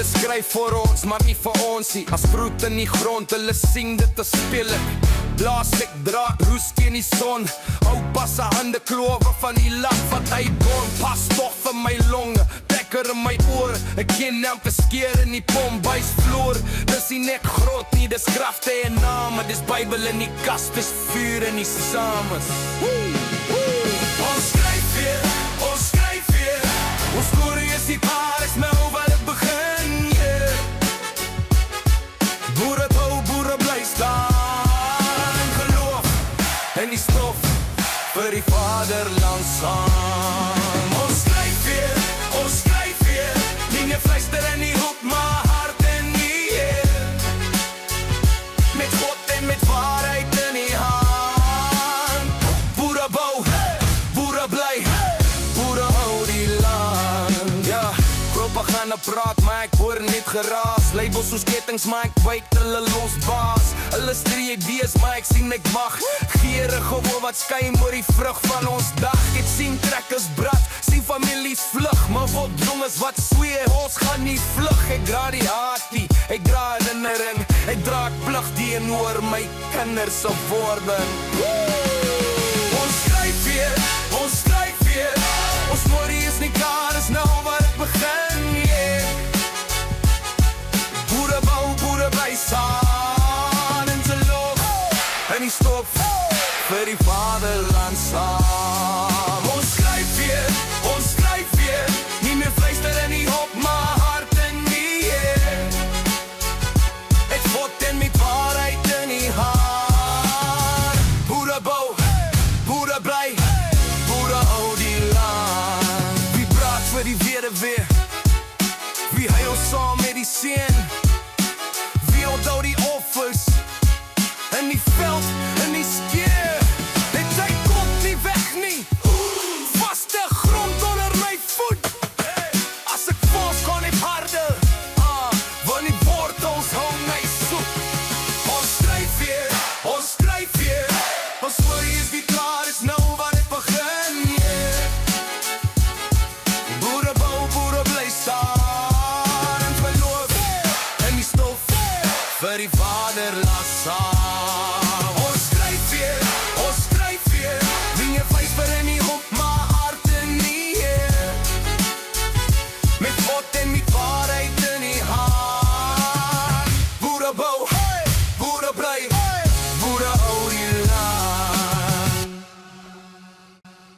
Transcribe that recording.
Hulle skryf vir ons, maar nie vir ons nie. As vroet in die grond, hulle sing dit te speel ek. Blaas ek draad, roes teen die son. Oupa se hande klowe van die lach wat hy bon. Pas toch vir my longe, plekker in my oor. Ek ken hem verskeer in die pombuisvloer. Dis nie net grot nie, dis kragte en name. Dis Bybel in die kast, dis vuur in die sames. Ons skryf weer, ons skryf weer. Ons storie is die paar, is nou wat het begin, yeah. Boere bou, boere bly staan. Geloof in die stof vir die vaderland saam. Ons skryf weer. Nie meer fluister in die hoek, maar hart in die eer. Met God en met waarheid in die hand. Boere bou, boere bly, boere hou die land. Ja, propaganda praat, maar ek hoor net geraas. Labels soos ketings, maar ek wyk hulle los baas. Hulle stree idees, maar ek sien ek mag. Gierige oor wat skyn oor die vrug van ons dag. Ek sien trekkers brad, sien families vlug. Maar wat jongens wat swee, ons gaan nie vlug. Ek dra die haatie, ek dra herinnering. Ek dra plig teenoor my kinders se wording. Ons skryf weer, ons skryf weer. Ons storie is nie klaar, is nou wat het begin, yeah. Boere bou, boere bly staan. En se lof in die stof vir die vaderland saam. Ons skryf weer. Nie meer fluister in die hop, maar hart in die eer. Het God en met waarheid in die hand. Boere bou, boere bly, boere hou die land. Wie praat vir die wederweer? Wie huil saam met die seën? Wie onthou die offers in die veld, in die skeer? Dit hy kom nie weg nie. Vaste grond onder my voet. As ek vals gaan ek harder, want die wortels hou my soep. Ons skryf weer, ons skryf weer. Ons storie is nie klaar, is nou wat het begin, yeah. Boere bou, boere bly staan. En geloof in die stof vir die vaderland saam.